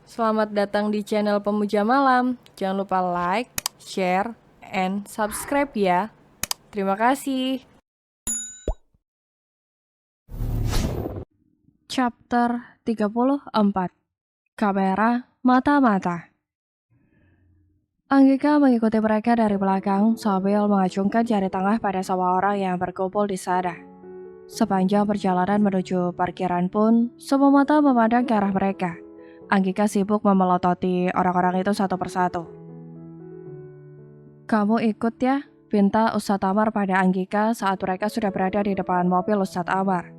Selamat datang di channel Pemuja Malam. Jangan lupa like, share, and subscribe ya. Terima kasih. Chapter 34. Kamera Mata-Mata. Anggika mengikuti mereka dari belakang sambil mengacungkan jari tengah pada semua orang yang berkumpul di sana. Sepanjang perjalanan menuju parkiran pun, semua mata memandang ke arah mereka. Anggika sibuk memelototi orang-orang itu satu persatu. "Kamu ikut ya?" pinta Ustadz Amar pada Anggika saat mereka sudah berada di depan mobil Ustadz Amar.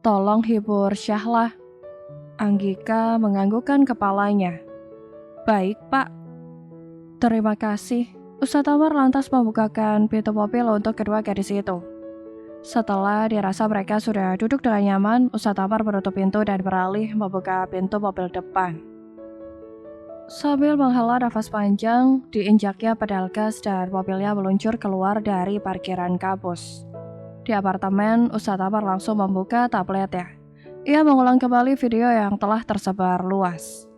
"Tolong hibur Syahlah." Anggika menganggukkan kepalanya. "Baik, Pak." "Terima kasih." Ustadz Amar lantas membukakan pintu mobil untuk kedua gadis itu. Setelah dirasa mereka sudah duduk dengan nyaman, Ustadz Amar menutup pintu dan beralih membuka pintu mobil depan. Sambil menghela nafas panjang, diinjaknya pedal gas dan mobilnya meluncur keluar dari parkiran kampus. Di apartemen, Ustadz Amar langsung membuka tabletnya. Ia mengulang kembali video yang telah tersebar luas.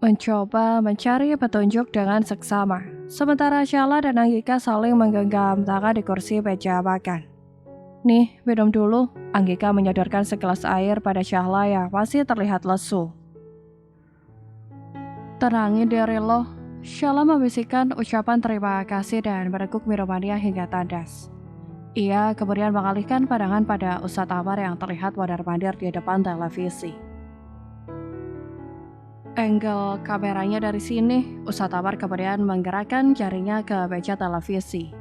Mencoba mencari petunjuk dengan seksama, sementara Syahla dan Anggika saling menggenggam tangan di kursi meja makan. "Nih, minum dulu." Anggika menyodorkan segelas air pada Syahla yang masih terlihat lesu. "Tenangin diri lo." Syahla membisikkan ucapan terima kasih dan meneguk minumannya hingga tandas. Ia kemudian mengalihkan pandangan pada Ustadz Amar yang terlihat mondar-mandir di depan televisi. Angle kameranya dari sini, Ustadz Amar kemudian menggerakkan jarinya ke meja televisi.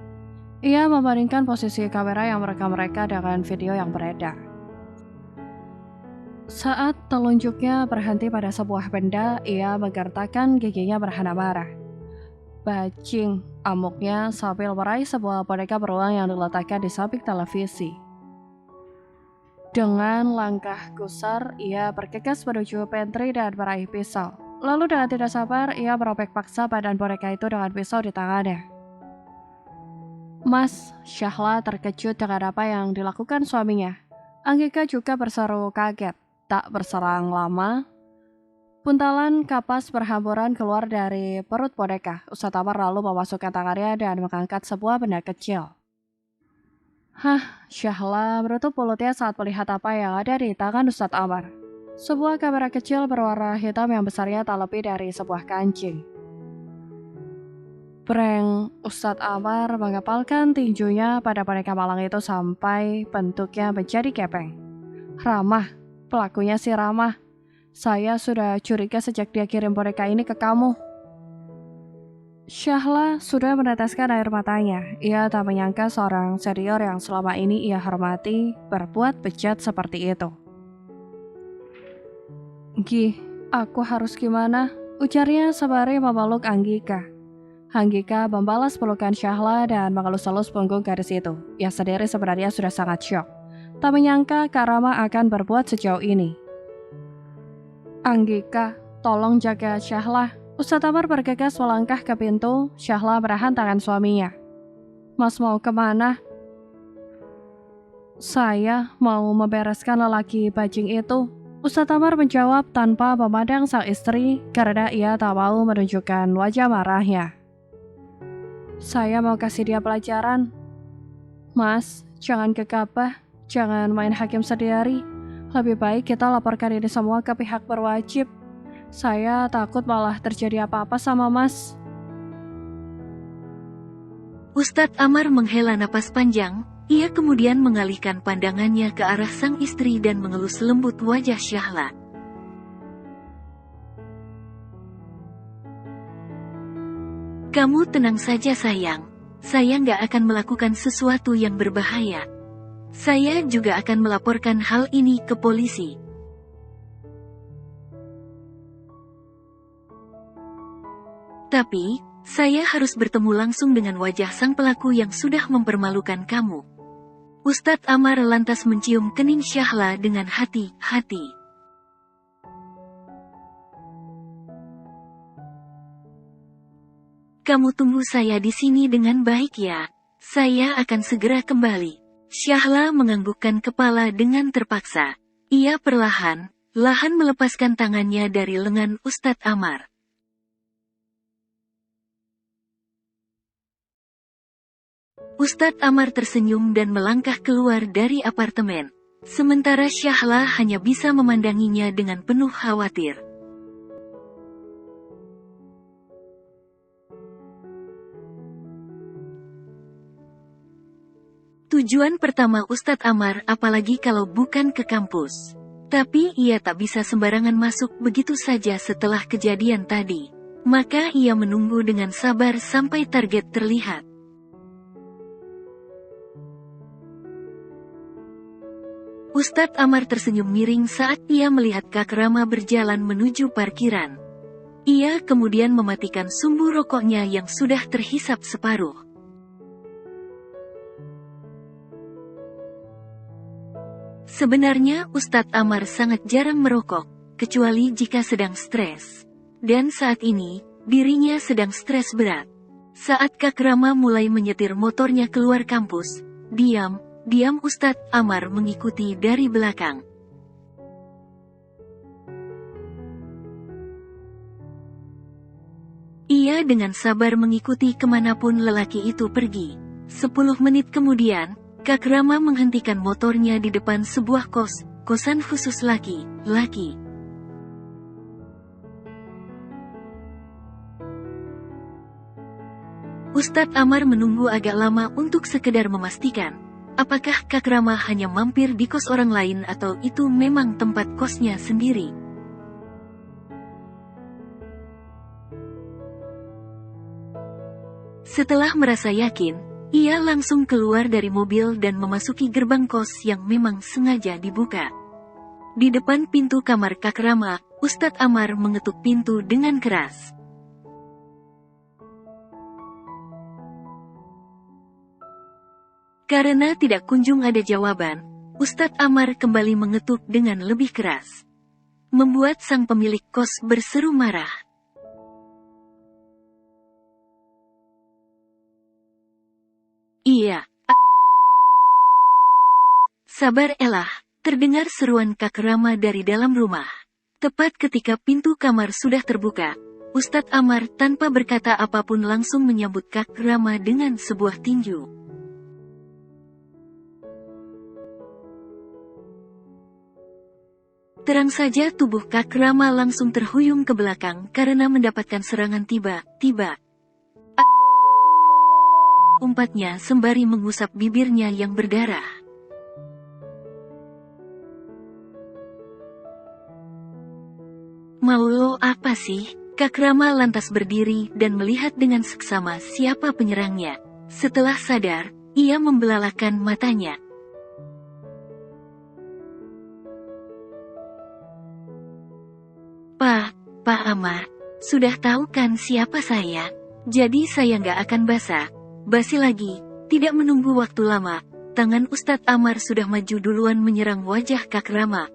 Ia membandingkan posisi kamera yang merekam mereka dengan video yang beredar. Saat telunjuknya berhenti pada sebuah benda, ia menggertakkan giginya berhana marah. "Bajing," amuknya sambil meraih sebuah boneka beruang yang diletakkan di samping televisi. Dengan langkah gusar, ia bergegas menuju pantry dan meraih pisau. Lalu dengan tidak sabar, ia merobek paksa badan boneka itu dengan pisau di tangannya. "Mas," Syahla terkejut dengan apa yang dilakukan suaminya. Anggika juga berseru kaget. Tak berserang lama, puntalan kapas berhamburan keluar dari perut boneka. Ustadz Amar lalu memasukkan tangannya dan mengangkat sebuah benda kecil. "Hah?" Syahla menutup mulutnya saat melihat apa yang ada di tangan Ustadz Amar. Sebuah kamera kecil berwarna hitam yang besarnya tak lebih dari sebuah kancing. Breng, Ustadz Amar mengepalkan tinjunya pada boneka malang itu sampai bentuknya menjadi kepeng. "Ramah, pelakunya si Ramah. Saya sudah curiga sejak dia kirim boneka ini ke kamu." Syahla sudah meneteskan air matanya. Ia tak menyangka seorang senior yang selama ini ia hormati berbuat bejat seperti itu. "Gih, aku harus gimana?" ujarnya sembari memeluk Anggika. Anggika membalas pelukan Syahla dan mengelus-elus punggung gadis itu. Ia sendiri sebenarnya sudah sangat syok. Tak menyangka Kak Rama akan berbuat sejauh ini. "Anggika, tolong jaga Syahla." Ustadz Amar bergegas melangkah ke pintu. Syahla menahan tangan suaminya. "Mas mau kemana?" "Saya mau membereskan lelaki bajing itu." Ustadz Amar menjawab tanpa memandang sang istri karena ia tak mau menunjukkan wajah marahnya. "Saya mau kasih dia pelajaran." "Mas, jangan gegabah, jangan main hakim sendiri. Lebih baik kita laporkan ini semua ke pihak berwajib. Saya takut malah terjadi apa-apa sama Mas." Ustadz Amar menghela napas panjang, ia kemudian mengalihkan pandangannya ke arah sang istri dan mengelus lembut wajah Syahla. "Kamu tenang saja sayang, saya nggak akan melakukan sesuatu yang berbahaya. Saya juga akan melaporkan hal ini ke polisi." "Tapi, saya harus bertemu langsung dengan wajah sang pelaku yang sudah mempermalukan kamu." Ustadz Amar lantas mencium kening Syahla dengan hati-hati. "Kamu tunggu saya di sini dengan baik ya. Saya akan segera kembali." Syahla menganggukkan kepala dengan terpaksa. Ia perlahan perlahan melepaskan tangannya dari lengan Ustadz Amar. Ustadz Amar tersenyum dan melangkah keluar dari apartemen. Sementara Syahla hanya bisa memandanginya dengan penuh khawatir. Tujuan pertama Ustadz Amar apalagi kalau bukan ke kampus. Tapi ia tak bisa sembarangan masuk begitu saja setelah kejadian tadi. Maka ia menunggu dengan sabar sampai target terlihat. Ustadz Amar tersenyum miring saat ia melihat Kak Rama berjalan menuju parkiran. Ia kemudian mematikan sumbu rokoknya yang sudah terhisap separuh. Sebenarnya Ustadz Amar sangat jarang merokok, kecuali jika sedang stres. Dan saat ini, dirinya sedang stres berat. Saat Kak Rama mulai menyetir motornya keluar kampus, diam Ustadz Amar mengikuti dari belakang. Ia dengan sabar mengikuti kemanapun lelaki itu pergi. 10 menit kemudian, Kak Rama menghentikan motornya di depan sebuah kosan khusus laki-laki. Ustadz Amar menunggu agak lama untuk sekedar memastikan, apakah Kak Rama hanya mampir di kos orang lain atau itu memang tempat kosnya sendiri. Setelah merasa yakin, ia langsung keluar dari mobil dan memasuki gerbang kos yang memang sengaja dibuka. Di depan pintu kamar Kak Rama, Ustadz Amar mengetuk pintu dengan keras. Karena tidak kunjung ada jawaban, Ustadz Amar kembali mengetuk dengan lebih keras. Membuat sang pemilik kos berseru marah. Iya. Sabar Elah, terdengar seruan Kak Rama dari dalam rumah. Tepat ketika pintu kamar sudah terbuka, Ustadz Amar tanpa berkata apapun langsung menyambut Kak Rama dengan sebuah tinju. Terang saja tubuh Kak Rama langsung terhuyung ke belakang karena mendapatkan serangan tiba-tiba. Umpatnya sembari mengusap bibirnya yang berdarah. Mau lo apa sih? Kak Rama lantas berdiri dan melihat dengan seksama siapa penyerangnya. Setelah sadar, ia membelalakan matanya. Pak Amar, sudah tahu kan siapa saya? Jadi saya nggak akan basi lagi. Tidak menunggu waktu lama, tangan Ustadz Amar sudah maju duluan menyerang wajah Kak Rama.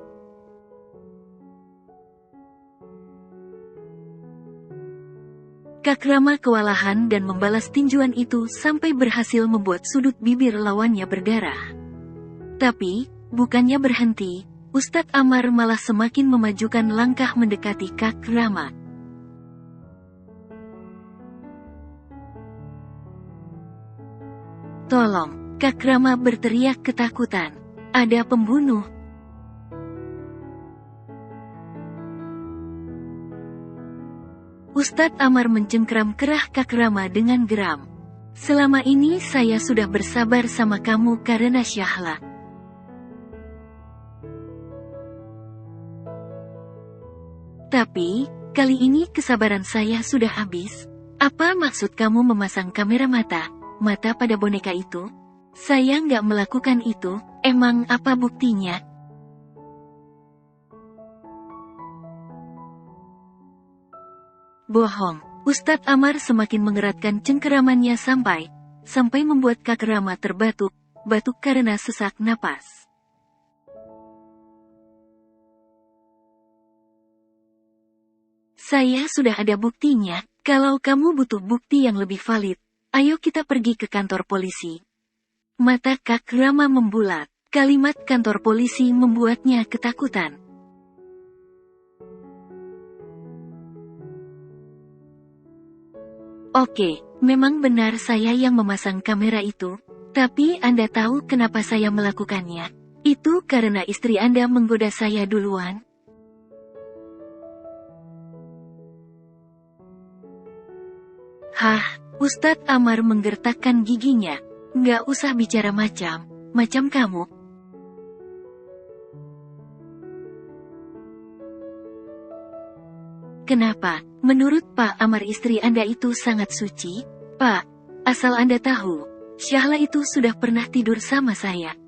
Kak Rama kewalahan dan membalas tinjuan itu sampai berhasil membuat sudut bibir lawannya berdarah. Tapi, bukannya berhenti, Ustadz Amar malah semakin memajukan langkah mendekati Kak Rama. Tolong, Kak Rama berteriak ketakutan. Ada pembunuh. Ustadz Amar mencengkeram kerah Kak Rama dengan geram. Selama ini saya sudah bersabar sama kamu karena Syahla. Tapi, kali ini kesabaran saya sudah habis. Apa maksud kamu memasang kamera mata pada boneka itu? Saya nggak melakukan itu, emang apa buktinya? Bohong, Ustadz Amar semakin mengeratkan cengkeramannya sampai membuat Kak Rama terbatuk karena sesak napas. Saya sudah ada buktinya, kalau kamu butuh bukti yang lebih valid, ayo kita pergi ke kantor polisi. Mata Kak Rama membulat, kalimat kantor polisi membuatnya ketakutan. Oke, memang benar saya yang memasang kamera itu. Tapi Anda tahu kenapa saya melakukannya? Itu karena istri Anda menggoda saya duluan. Hah, Ustadz Amar menggertakkan giginya. Nggak usah bicara macam kamu. Kenapa? Menurut Pak Amar istri Anda itu sangat suci? Pak, asal Anda tahu, Syahla itu sudah pernah tidur sama saya.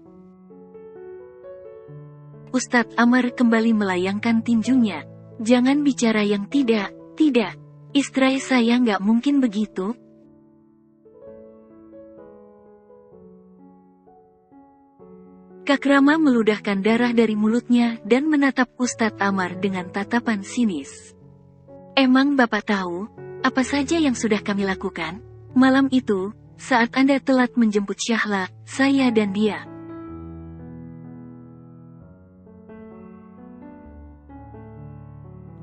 Ustadz Amar kembali melayangkan tinjunya. Jangan bicara yang tidak. Istri saya nggak mungkin begitu. Kak Rama meludahkan darah dari mulutnya dan menatap Ustadz Amar dengan tatapan sinis. Emang Bapak tahu, apa saja yang sudah kami lakukan? Malam itu, saat Anda telat menjemput Syahla, saya dan dia.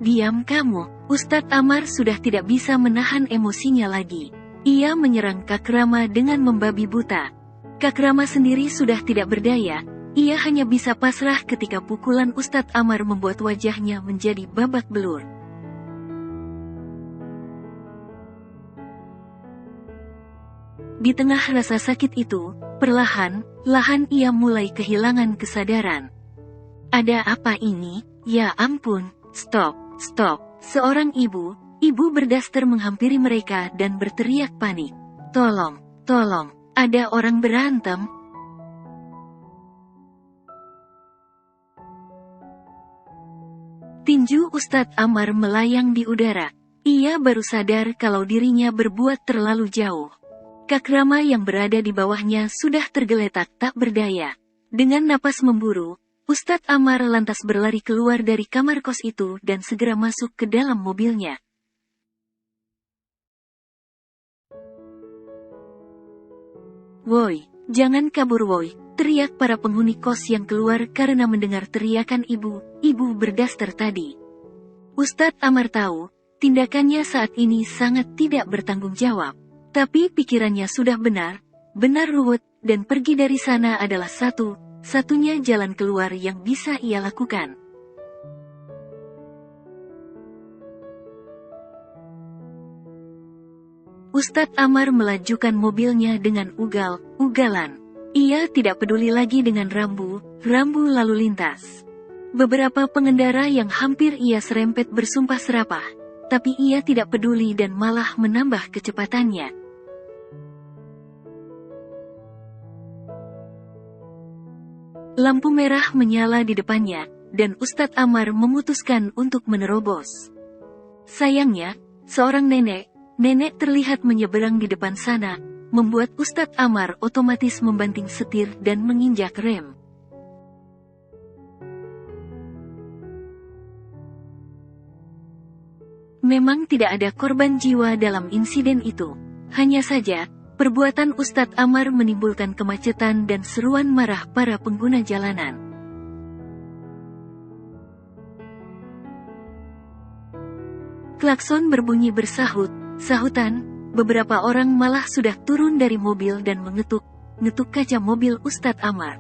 Diam kamu, Ustadz Amar sudah tidak bisa menahan emosinya lagi. Ia menyerang Kak Rama dengan membabi buta. Kak Rama sendiri sudah tidak berdaya, ia hanya bisa pasrah ketika pukulan Ustadz Amar membuat wajahnya menjadi babak belur. Di tengah rasa sakit itu, perlahan-lahan ia mulai kehilangan kesadaran. Ada apa ini? Ya ampun, stop. Seorang ibu berdaster menghampiri mereka dan berteriak panik. Tolong, ada orang berantem. Tinju Ustadz Amar melayang di udara. Ia baru sadar kalau dirinya berbuat terlalu jauh. Kak Rama yang berada di bawahnya sudah tergeletak tak berdaya. Dengan napas memburu, Ustadz Amar lantas berlari keluar dari kamar kos itu dan segera masuk ke dalam mobilnya. Woi, jangan kabur woi, teriak para penghuni kos yang keluar karena mendengar teriakan ibu berdaster tadi. Ustadz Amar tahu, tindakannya saat ini sangat tidak bertanggung jawab. Tapi pikirannya sudah benar ruwet, dan pergi dari sana adalah satunya jalan keluar yang bisa ia lakukan. Ustadz Amar melajukan mobilnya dengan ugal-ugalan. Ia tidak peduli lagi dengan rambu lalu lintas. Beberapa pengendara yang hampir ia serempet bersumpah serapah, tapi ia tidak peduli dan malah menambah kecepatannya. Lampu merah menyala di depannya, dan Ustadz Amar memutuskan untuk menerobos. Sayangnya, seorang nenek terlihat menyeberang di depan sana, membuat Ustadz Amar otomatis membanting setir dan menginjak rem. Memang tidak ada korban jiwa dalam insiden itu. Hanya saja, perbuatan Ustadz Amar menimbulkan kemacetan dan seruan marah para pengguna jalanan. Klakson berbunyi bersahutan, beberapa orang malah sudah turun dari mobil dan mengetuk kaca mobil Ustadz Amar.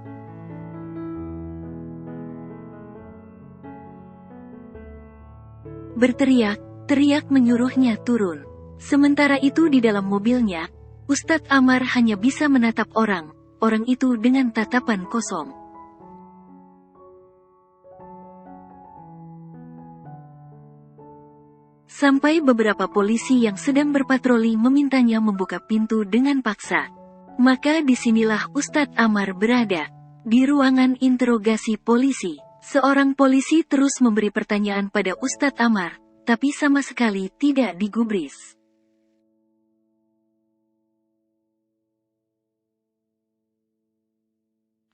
Berteriak menyuruhnya turun. Sementara itu di dalam mobilnya, Ustadz Amar hanya bisa menatap orang itu dengan tatapan kosong. Sampai beberapa polisi yang sedang berpatroli memintanya membuka pintu dengan paksa. Maka disinilah Ustadz Amar berada. Di ruangan interogasi polisi, seorang polisi terus memberi pertanyaan pada Ustadz Amar, tapi sama sekali tidak digubris.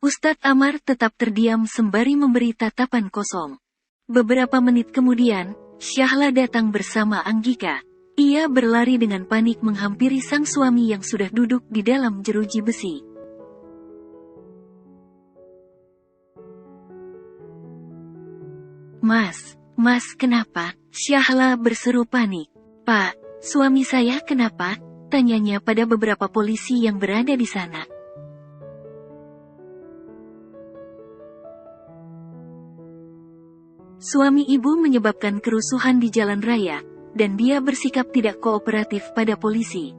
Ustadz Amar tetap terdiam sembari memberi tatapan kosong. Beberapa menit kemudian, Syahla datang bersama Anggika. Ia berlari dengan panik menghampiri sang suami yang sudah duduk di dalam jeruji besi. Mas, kenapa? Syahla berseru panik. Pak, Suami saya kenapa? Tanyanya pada beberapa polisi yang berada di sana. Suami ibu menyebabkan kerusuhan di jalan raya, dan dia bersikap tidak kooperatif pada polisi.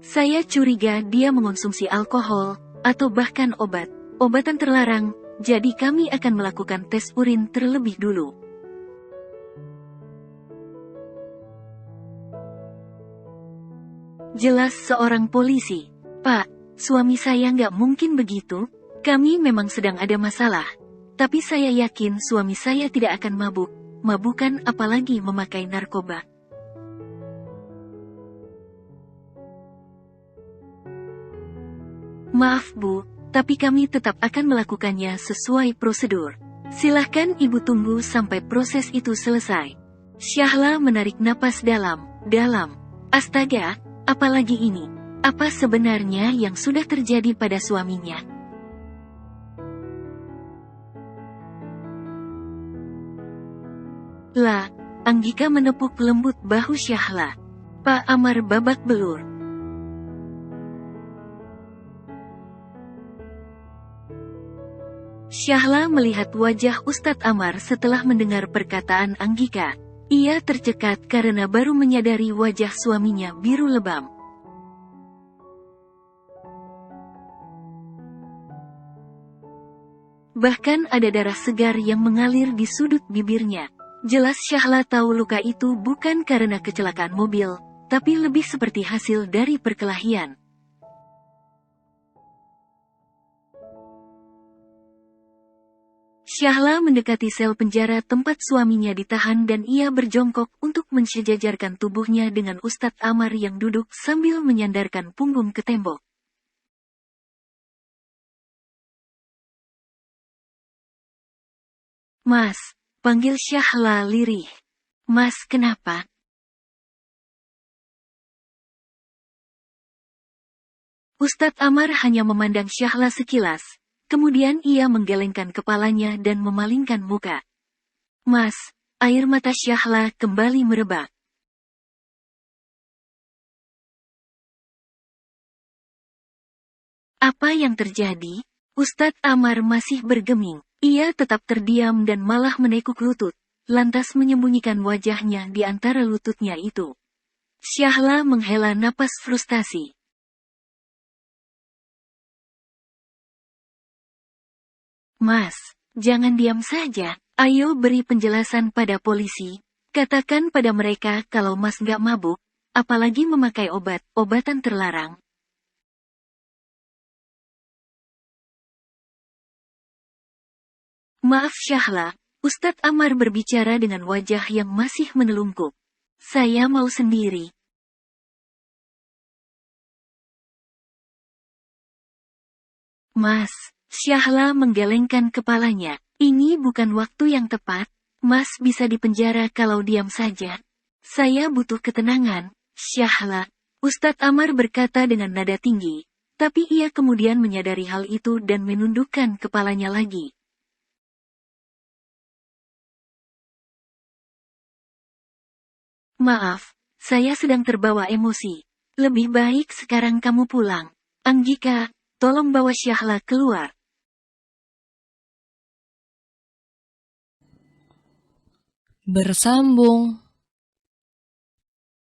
Saya curiga dia mengonsumsi alkohol, atau bahkan obatan terlarang, jadi kami akan melakukan tes urin terlebih dulu. Jelas seorang polisi. Pak, suami saya nggak mungkin begitu, kami memang sedang ada masalah. Tapi saya yakin suami saya tidak akan mabukan apalagi memakai narkoba. Maaf Bu, tapi kami tetap akan melakukannya sesuai prosedur. Silahkan Ibu tunggu sampai proses itu selesai. Syahla menarik napas dalam. Astaga, apalagi ini? Apa sebenarnya yang sudah terjadi pada suaminya? Lah, Anggika menepuk lembut bahu Syahla. Pak Amar babak belur. Syahla melihat wajah Ustadz Amar setelah mendengar perkataan Anggika. Ia tercekat karena baru menyadari wajah suaminya biru lebam. Bahkan ada darah segar yang mengalir di sudut bibirnya. Jelas Syahla tahu luka itu bukan karena kecelakaan mobil, tapi lebih seperti hasil dari perkelahian. Syahla mendekati sel penjara tempat suaminya ditahan dan ia berjongkok untuk mensejajarkan tubuhnya dengan Ustadz Amar yang duduk sambil menyandarkan punggung ke tembok. Mas, panggil Syahla lirih. Mas, kenapa? Ustadz Amar hanya memandang Syahla sekilas. Kemudian ia menggelengkan kepalanya dan memalingkan muka. Mas, air mata Syahla kembali merebak. Apa yang terjadi? Ustadz Amar masih bergeming. Ia tetap terdiam dan malah menekuk lutut, lantas menyembunyikan wajahnya di antara lututnya itu. Syahla menghela napas frustasi. Mas, jangan diam saja. Ayo beri penjelasan pada polisi. Katakan pada mereka kalau Mas nggak mabuk, apalagi memakai obatan terlarang. Maaf Syahla, Ustadz Amar berbicara dengan wajah yang masih menelungkup. Saya mau sendiri. Mas, Syahla menggelengkan kepalanya. Ini bukan waktu yang tepat. Mas bisa dipenjara kalau diam saja. Saya butuh ketenangan, Syahla. Ustadz Amar berkata dengan nada tinggi. Tapi ia kemudian menyadari hal itu dan menundukkan kepalanya lagi. Maaf, saya sedang terbawa emosi. Lebih baik sekarang kamu pulang. Anggika, tolong bawa Syahla keluar. Bersambung.